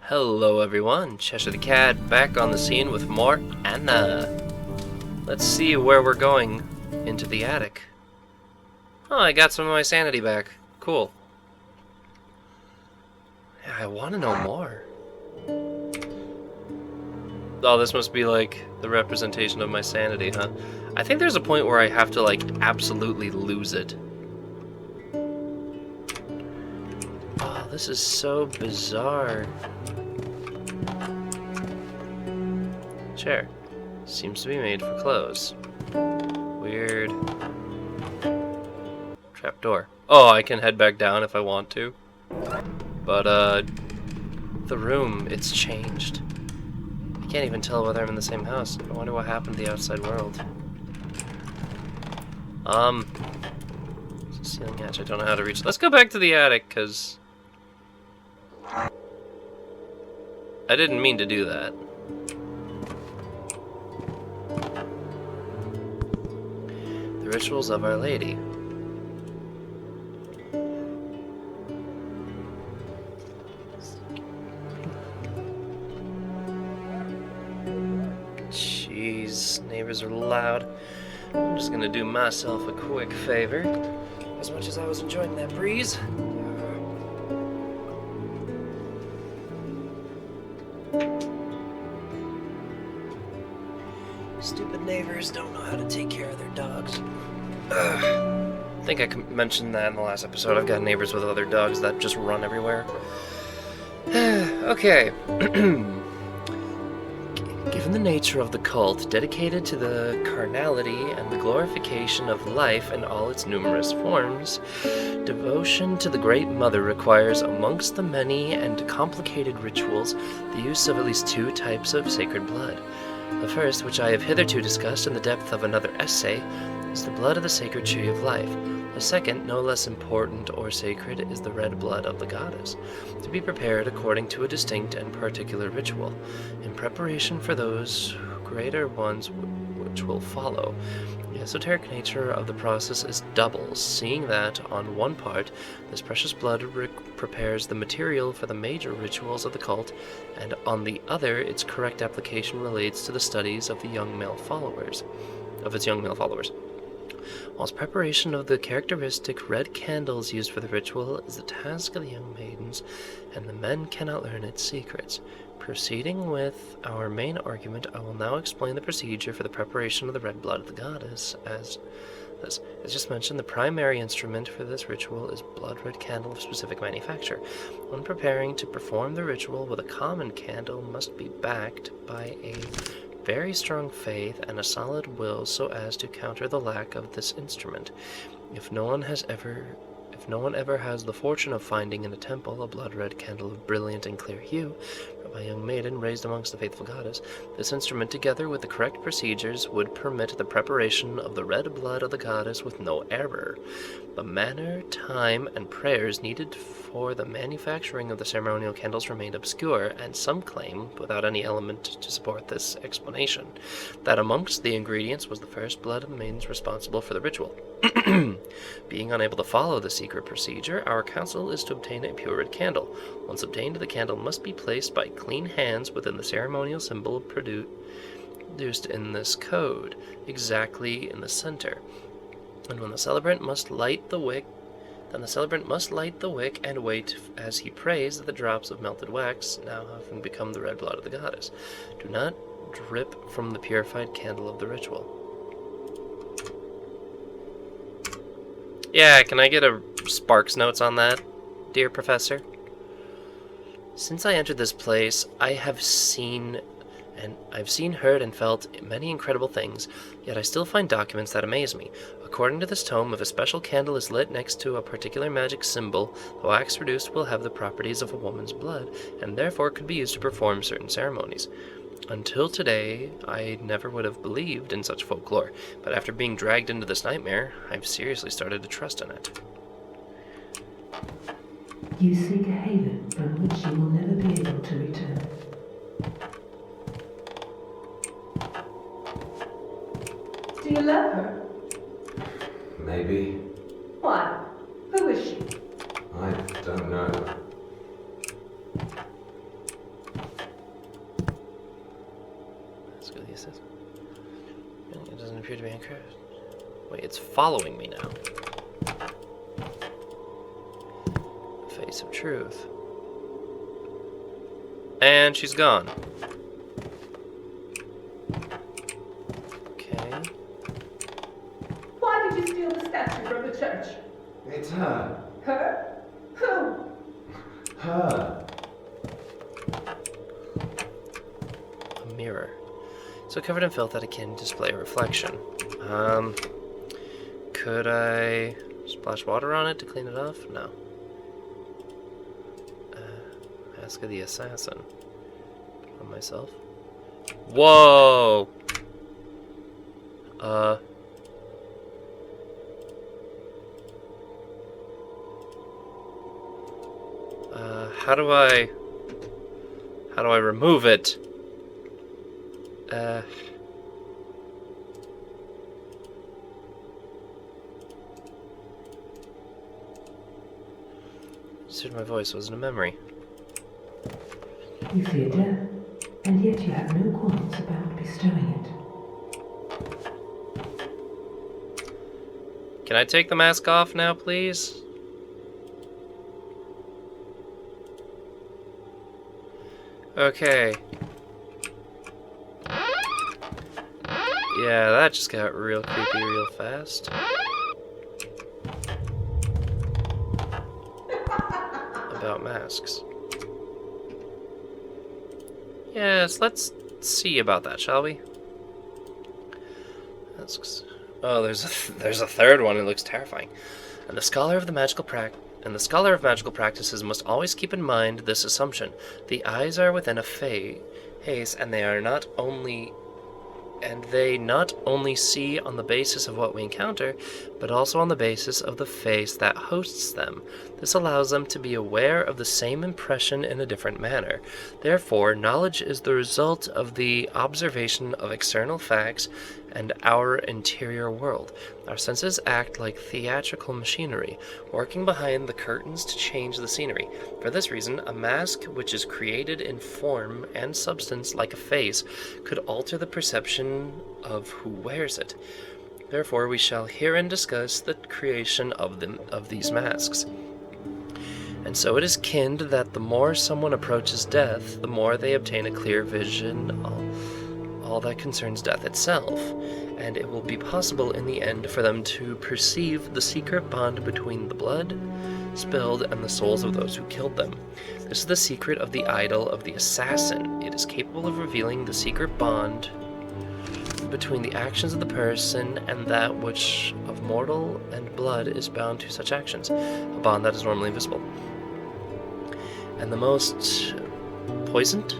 Hello everyone, Cheshire the Cat back on the scene with more Anna. Let's see where we're going into the attic. Oh, I got some of my sanity back. Cool. Yeah, I want to know more. Oh, this must be like the representation of my sanity, huh? I think there's a point where I have to like absolutely lose it. Oh, this is so bizarre. Chair. Seems to be made for clothes. Weird. Trapdoor. Oh, I can head back down if I want to. But, the room, it's changed. I can't even tell whether I'm in the same house. I wonder what happened to the outside world. It's a ceiling hatch. I don't know how to reach. Let's go back to the attic, because I didn't mean to do that. The rituals of Our Lady. Jeez, neighbors are loud. I'm just gonna do myself a quick favor. As much as I was enjoying that breeze. Stupid neighbors don't know how to take care of their dogs. I think I mentioned that in the last episode. I've got neighbors with other dogs that just run everywhere. Okay. Given the nature of the cult, dedicated to the carnality and the glorification of life in all its numerous forms, devotion to the Great Mother requires, amongst the many and complicated rituals, the use of at least two types of sacred blood. The first, which I have hitherto discussed in the depth of another essay, is the blood of the sacred tree of life. The second, no less important or sacred, is the red blood of the goddess, to be prepared according to a distinct and particular ritual, in preparation for those greater ones which will follow. The esoteric nature of the process is double, seeing that, on one part, this precious blood prepares the material for the major rituals of the cult, and on the other, its correct application relates to the studies of its young male followers. Whilst preparation of the characteristic red candles used for the ritual is the task of the young maidens, and the men cannot learn its secrets. Proceeding with our main argument, I will now explain the procedure for the preparation of the red blood of the goddess. As just mentioned, the primary instrument for this ritual is blood red candle of specific manufacture. When preparing to perform the ritual with a common candle must be backed by a very strong faith and a solid will so as to counter the lack of this instrument. If no one ever has the fortune of finding in a temple a blood-red candle of brilliant and clear hue, from a young maiden raised amongst the faithful goddess, this instrument, together with the correct procedures, would permit the preparation of the red blood of the goddess with no error. The manner, time, and prayers needed for the manufacturing of the ceremonial candles remained obscure, and some claim, without any element to support this explanation, that amongst the ingredients was the first blood of the maidens responsible for the ritual. Being unable to follow the secret procedure, our counsel is to obtain a pure red candle. Once obtained, the candle must be placed by clean hands within the ceremonial symbol produced in this code, exactly in the center. And when the celebrant must light the wick, and wait as he prays that the drops of melted wax, now having become the red blood of the goddess, do not drip from the purified candle of the ritual. Yeah, can I get a Sparks notes on that, dear Professor? Since I entered this place, I've seen, heard, and felt many incredible things, yet I still find documents that amaze me. According to this tome, if a special candle is lit next to a particular magic symbol, the wax produced will have the properties of a woman's blood, and therefore could be used to perform certain ceremonies. Until today, I never would have believed in such folklore, but after being dragged into this nightmare, I've seriously started to trust in it. You seek a haven from which you will never be able to return. Do you love her? Maybe. Why? Who is she? I don't know. It doesn't appear to be encouraged. Wait, it's following me now. Face of truth. And she's gone. Okay. Why did you steal the statue from the church? It's her. Her? Who? Her. A mirror. So covered in filth that it can display a reflection. Could I splash water on it to clean it off? No. Mask of the Assassin. On myself. Whoa! How do I remove it? My voice wasn't a memory. You fear death, and yet you have no qualms about bestowing it. Can I take the mask off now, please? Okay. Yeah, that just got real creepy real fast. About masks. Yes, let's see about that, shall we? Masks. Oh, there's a third one. It looks terrifying. And the scholar of magical practices must always keep in mind this assumption: the eyes are within a face, and they not only see on the basis of what we encounter, but also on the basis of the face that hosts them. This allows them to be aware of the same impression in a different manner. Therefore, knowledge is the result of the observation of external facts and our interior world. Our senses act like theatrical machinery, working behind the curtains to change the scenery. For this reason, a mask which is created in form and substance like a face could alter the perception of who wears it. Therefore, we shall herein discuss the creation of these masks. And so it is kinned that the more someone approaches death, the more they obtain a clear vision all that concerns death itself, and it will be possible in the end for them to perceive the secret bond between the blood spilled and the souls of those who killed them. This is the secret of the idol of the assassin. It is capable of revealing the secret bond between the actions of the person and that which of mortal and blood is bound to such actions, a bond that is normally invisible. And the most poisoned,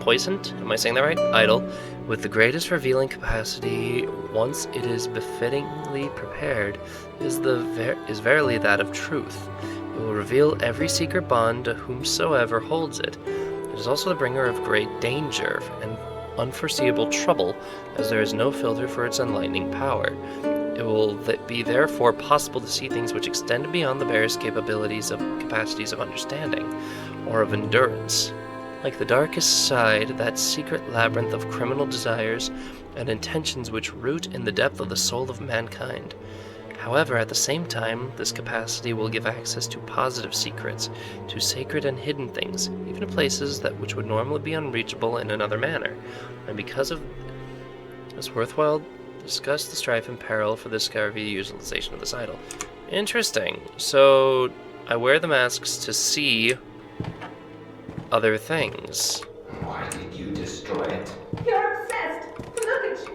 am I saying that right? Idol, with the greatest revealing capacity, once it is befittingly prepared, is verily that of truth. It will reveal every secret bond to whomsoever holds it. It is also the bringer of great danger and unforeseeable trouble, as there is no filter for its enlightening power. It will be therefore possible to see things which extend beyond the barest capacities of understanding, or of endurance. Like the darkest side, that secret labyrinth of criminal desires and intentions which root in the depth of the soul of mankind. However, at the same time, this capacity will give access to positive secrets, to sacred and hidden things, even to places which would normally be unreachable in another manner. And because of this, worthwhile discuss the strife and peril for the discovery and utilization of this idol. Interesting. So I wear the masks to see other things. Why did you destroy it? You're obsessed. Look at you.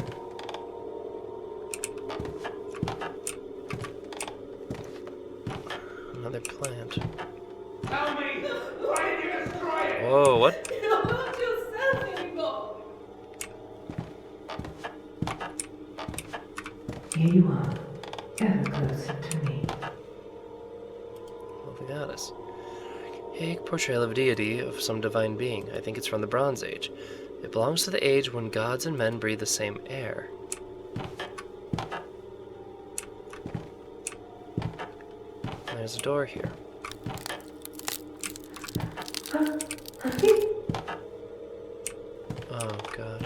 Another plant. Tell me, why did you destroy it? Whoa, what? You're not yourself anymore. Here you are, ever closer to me. Well, the goddess. A portrayal of deity of some divine being. I think it's from the Bronze Age. It belongs to the age when gods and men breathe the same air. There's a door here. Oh, God.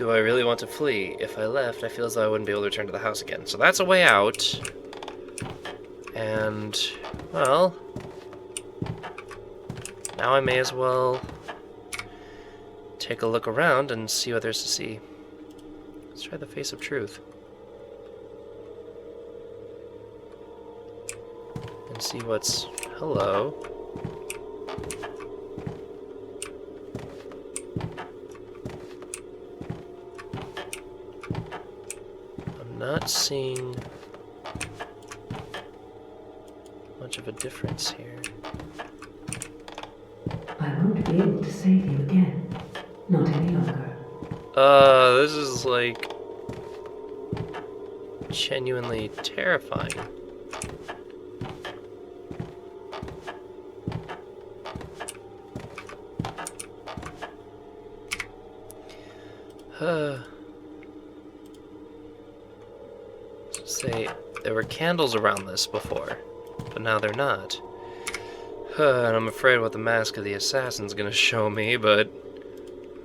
Do I really want to flee? If I left, I feel as though I wouldn't be able to return to the house again. So that's a way out. And, well, now I may as well take a look around and see what there's to see. Let's try the face of truth. And see what's... Hello. I'm not seeing much of a difference here. I won't be able to save you again. Not any longer. This is like genuinely terrifying. Say, there were candles around this before, but now they're not. And I'm afraid what the mask of the assassin's gonna show me, but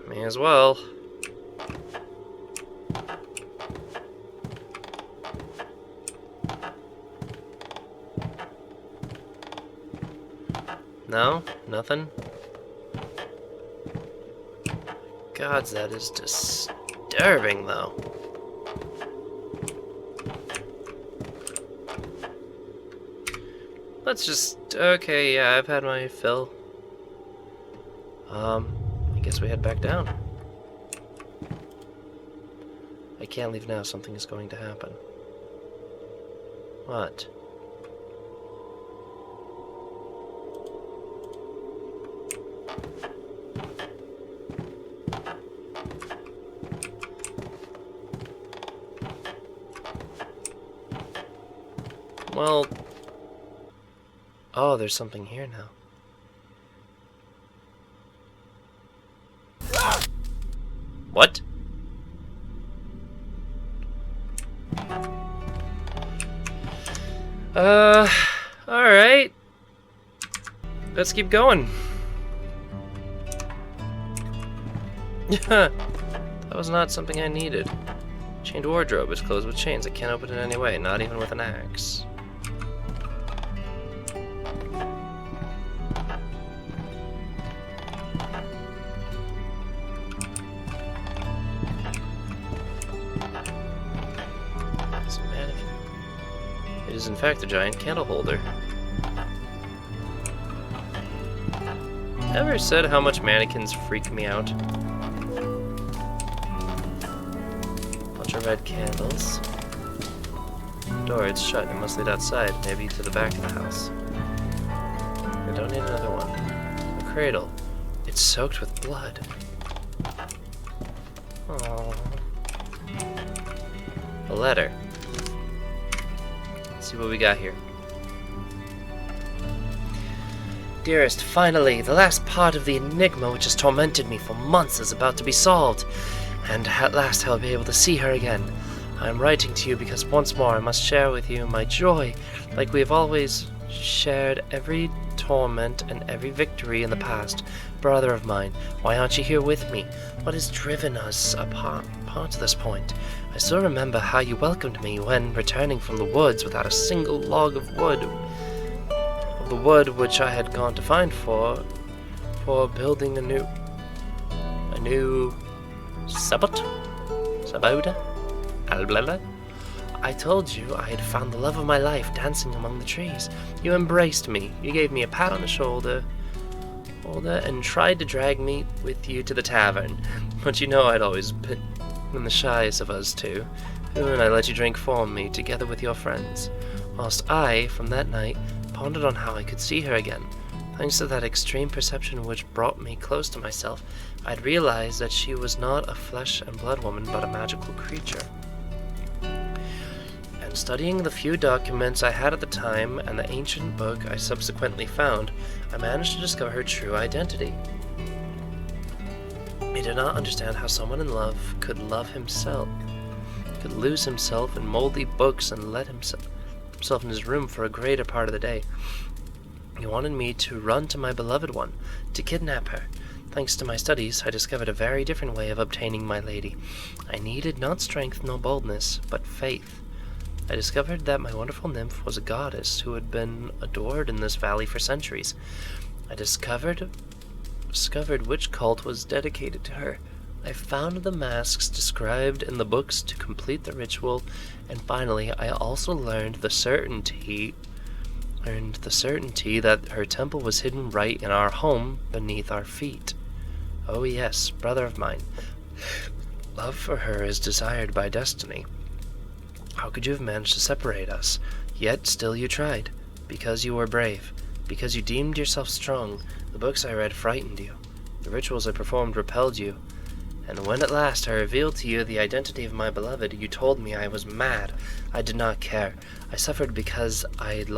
may as well. No? Nothing? Gods, that is disturbing, though. Let's just... Okay, yeah, I've had my fill. I guess we head back down. I can't leave now, something is going to happen. What? Well... Oh, there's something here now. What? Alright. Let's keep going. That was not something I needed. Chained wardrobe is closed with chains. I can't open it in any way, not even with an axe. It is in fact a giant candle holder. Ever said how much mannequins freak me out? Bunch of red candles. Door, it's shut. It must lead outside, maybe to the back of the house. I don't need another one. A cradle. It's soaked with blood. Aww. A letter. Let's see what we got here. Dearest, finally, the last part of the enigma which has tormented me for months is about to be solved, and at last I'll be able to see her again. I am writing to you because once more I must share with you my joy, like we have always shared every torment and every victory in the past. Brother of mine, why aren't you here with me? What has driven us apart to this point? I still remember how you welcomed me when, returning from the woods without a single log of wood, the wood which I had gone to find for building a new sabot? Alblala? I told you I had found the love of my life dancing among the trees. You embraced me. You gave me a pat on the shoulder and tried to drag me with you to the tavern. But you know I'd always been the shyest of us two, and I let you drink for me together with your friends, whilst I, from that night, pondered on how I could see her again. Thanks to that extreme perception which brought me close to myself, I'd realized that she was not a flesh and blood woman, but a magical creature. And studying the few documents I had at the time and the ancient book I subsequently found, I managed to discover her true identity. I did not understand how someone in love could lose himself in moldy books and let himself in his room for a greater part of the day. He wanted me to run to my beloved one, to kidnap her. Thanks to my studies, I discovered a very different way of obtaining my lady. I needed not strength nor boldness, but faith. I discovered that my wonderful nymph was a goddess who had been adored in this valley for centuries. I discovered which cult was dedicated to her. I found the masks described in the books to complete the ritual, and finally I also learned the certainty that her temple was hidden right in our home beneath our feet. Oh yes, brother of mine, love for her is desired by destiny. How could you have managed to separate us? Yet still you tried, because you were brave, because you deemed yourself strong. The books I read frightened you. The rituals I performed repelled you. And when at last I revealed to you the identity of my beloved, you told me I was mad. I did not care. I suffered because I had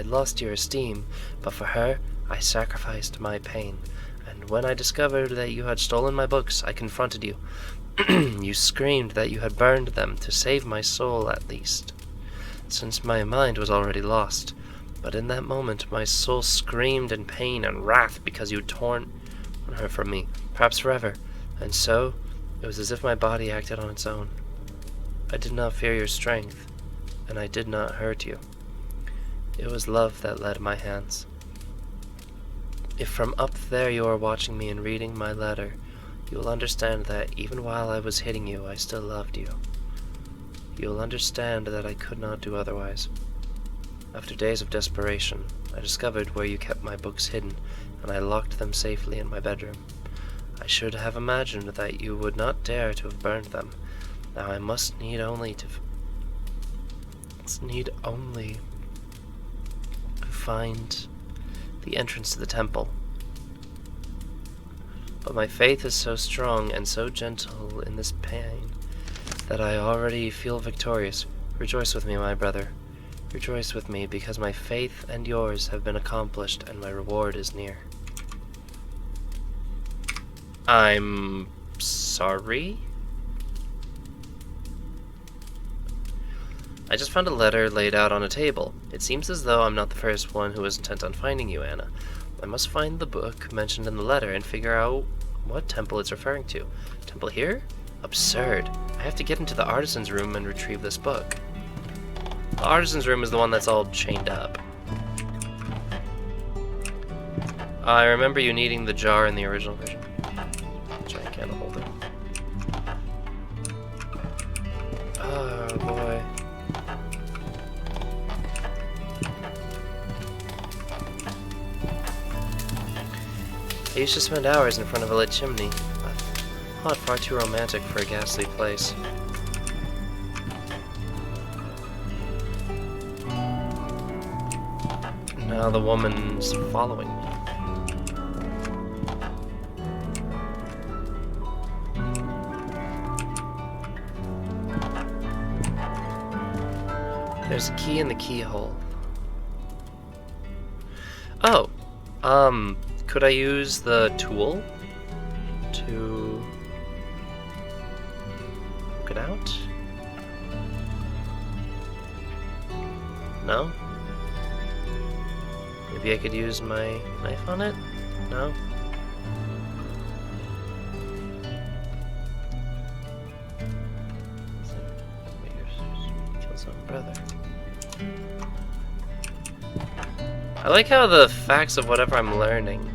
lost your esteem, but for her I sacrificed my pain. And when I discovered that you had stolen my books, I confronted you. You screamed that you had burned them to save my soul at least, since my mind was already lost. But in that moment my soul screamed in pain and wrath because you had torn her from me, perhaps forever. And so, it was as if my body acted on its own. I did not fear your strength, and I did not hurt you. It was love that led my hands. If from up there you are watching me and reading my letter, you will understand that even while I was hitting you, I still loved you. You will understand that I could not do otherwise. After days of desperation, I discovered where you kept my books hidden, and I locked them safely in my bedroom. I should have imagined that you would not dare to have burned them. Now I must need only to find the entrance to the temple. But my faith is so strong and so gentle in this pain that I already feel victorious. Rejoice with me, my brother. Rejoice with me, because my faith and yours have been accomplished and my reward is near. I'm sorry? I just found a letter laid out on a table. It seems as though I'm not the first one who is intent on finding you, Anna. I must find the book mentioned in the letter and figure out what temple it's referring to. Temple here? Absurd. I have to get into the artisan's room and retrieve this book. The artisan's room is the one that's all chained up. I remember you needing the jar in the original version. Giant candle holder. Oh boy. I used to spend hours in front of a lit chimney. Hot, far too romantic for a ghastly place. Now the woman's following me. There's a key in the keyhole. Oh, could I use the tool to hook it out? No? Maybe I could use my knife on it? No? Kill some brother. I like how the facts of whatever I'm learning.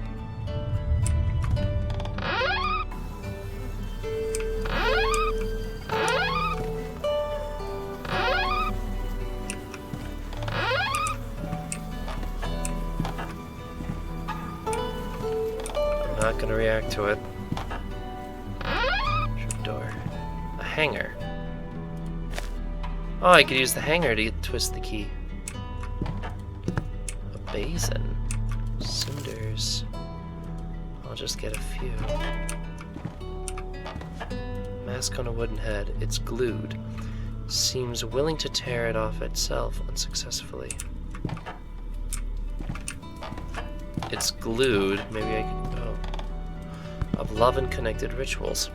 I'm not gonna react to it. Trapdoor. A hanger. Oh, I could use the hanger to twist the key. A basin. Cinders. I'll just get a few. Mask on a wooden head. It's glued. Seems willing to tear it off itself unsuccessfully. It's glued. Maybe I could... Oh. Of love and connected rituals.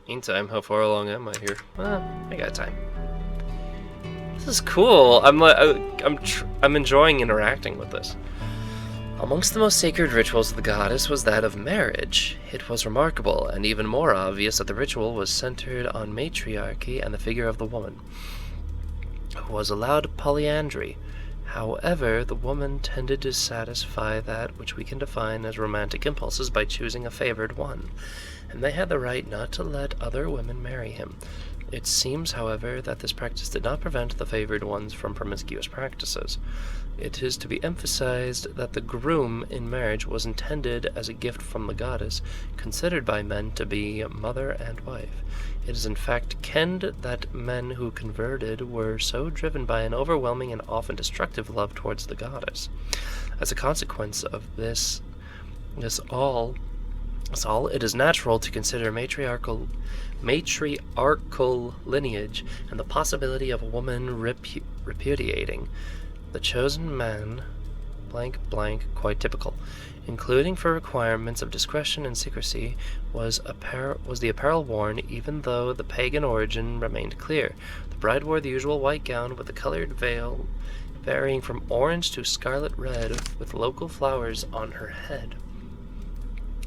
Meantime, how far along am I here? Well, I got time. This is cool. I'm enjoying interacting with this. Amongst the most sacred rituals of the goddess was that of marriage. It was remarkable, and even more obvious, that the ritual was centered on matriarchy and the figure of the woman, who was allowed polyandry. However, the woman tended to satisfy that which we can define as romantic impulses by choosing a favored one, and they had the right not to let other women marry him. It seems, however, that this practice did not prevent the favored ones from promiscuous practices. It is to be emphasized that the groom in marriage was intended as a gift from the goddess, considered by men to be mother and wife. It is in fact kenned that men who converted were so driven by an overwhelming and often destructive love towards the goddess. As a consequence of this all, it is natural to consider matriarchal lineage and the possibility of a woman repudiating the chosen man blank blank quite typical, including for requirements of discretion and secrecy, was the apparel worn, even though the pagan origin remained clear. The bride wore the usual white gown with a colored veil varying from orange to scarlet red with local flowers on her head.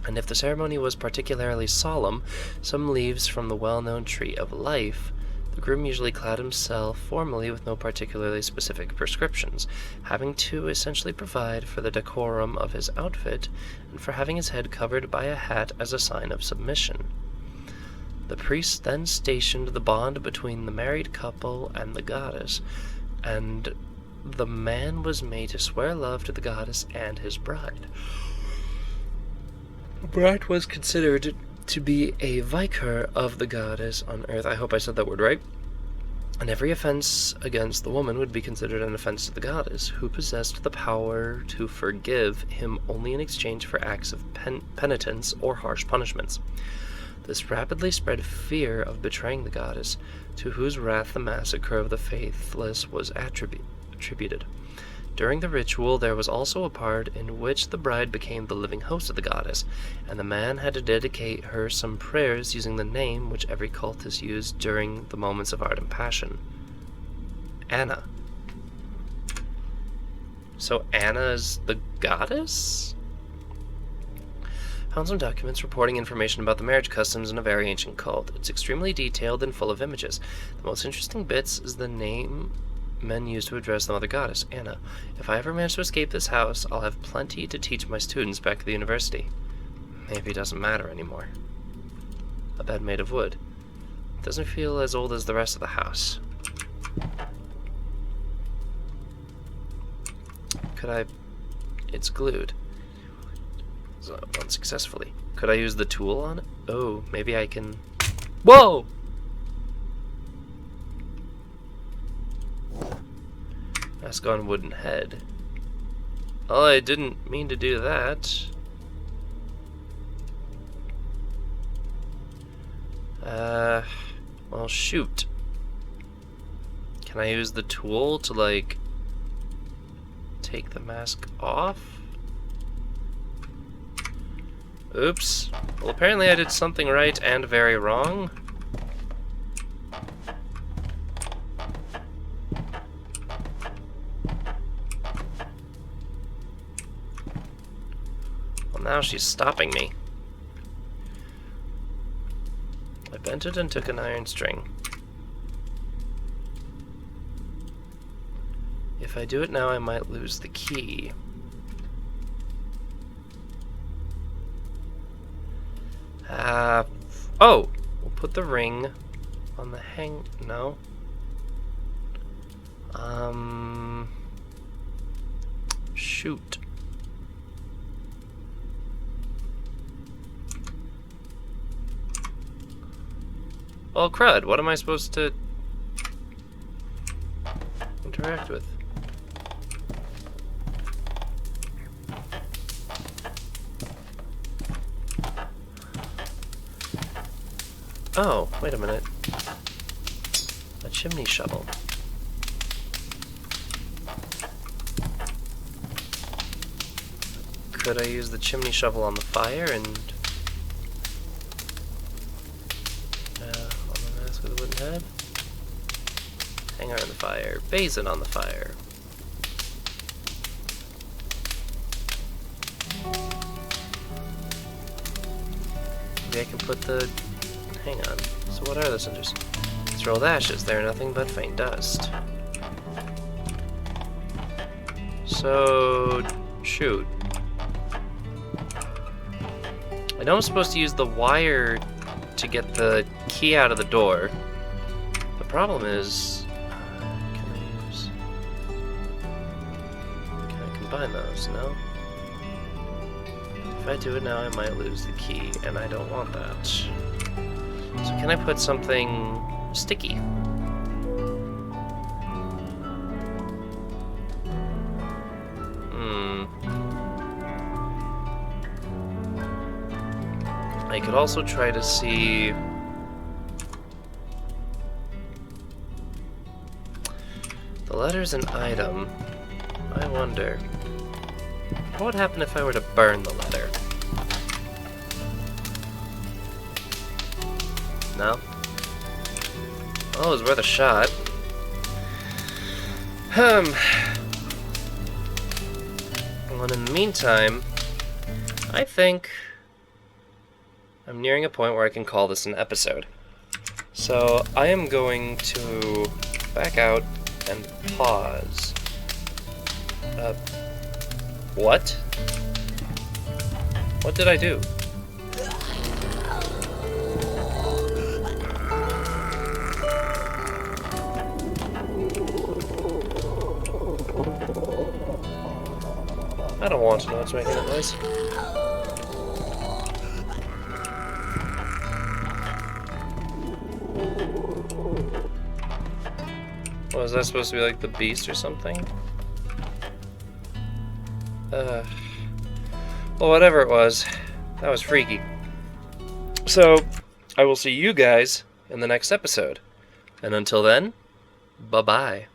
And if the ceremony was particularly solemn, some leaves from the well-known tree of life, the groom usually clad himself formally with no particularly specific prescriptions, having to essentially provide for the decorum of his outfit and for having his head covered by a hat as a sign of submission. The priest then stationed the bond between the married couple and the goddess, and the man was made to swear love to the goddess and his bride. The bride was considered to be a vicar of the goddess on earth. I hope I said that word right. And every offense against the woman would be considered an offense to the goddess, who possessed the power to forgive him only in exchange for acts of penitence or harsh punishments. This rapidly spread fear of betraying the goddess, to whose wrath the massacre of the faithless was attributed. During the ritual, there was also a part in which the bride became the living host of the goddess, and the man had to dedicate her some prayers using the name which every cultist used during the moments of ardent passion. Anna. So Anna is the goddess? Found some documents reporting information about the marriage customs in a very ancient cult. It's extremely detailed and full of images. The most interesting bits is the name men used to address the mother goddess, Anna. If I ever manage to escape this house, I'll have plenty to teach my students back at the university. Maybe it doesn't matter anymore. A bed made of wood. It doesn't feel as old as the rest of the house. It's glued. So, unsuccessfully. Could I use the tool on it? Oh, maybe I can... Whoa! Mask on wooden head. Oh, I didn't mean to do that. Well, shoot. Can I use the tool to, like, take the mask off? Oops. Well, apparently I did something right and very wrong. Well, now she's stopping me. I bent it and took an iron string. If I do it now, I might lose the key. Oh! We'll put the ring on the no. Shoot. Well, crud, what am I supposed to interact with? Oh, wait a minute. A chimney shovel. Could I use the chimney shovel on the fire and... on the mask with a wooden head? Hang her in the fire, basin on the fire. Maybe I can put the... Hang on. So what are the cinders? These rolled ashes. They are nothing but faint dust. So... shoot. I know I'm supposed to use the wire to get the key out of the door. The problem is... Can I combine those? No? If I do it now, I might lose the key, and I don't want that. So can I put something sticky? I could also try to see... The letter's an item. I wonder... What would happen if I were to burn the letter? No? Oh, it was worth a shot. Well, in the meantime, I think I'm nearing a point where I can call this an episode. So I am going to back out and pause. What? What did I do? I don't want to know what's making that noise. Was that supposed to be like the beast or something? Well, whatever it was, that was freaky. So, I will see you guys in the next episode. And until then, bye-bye.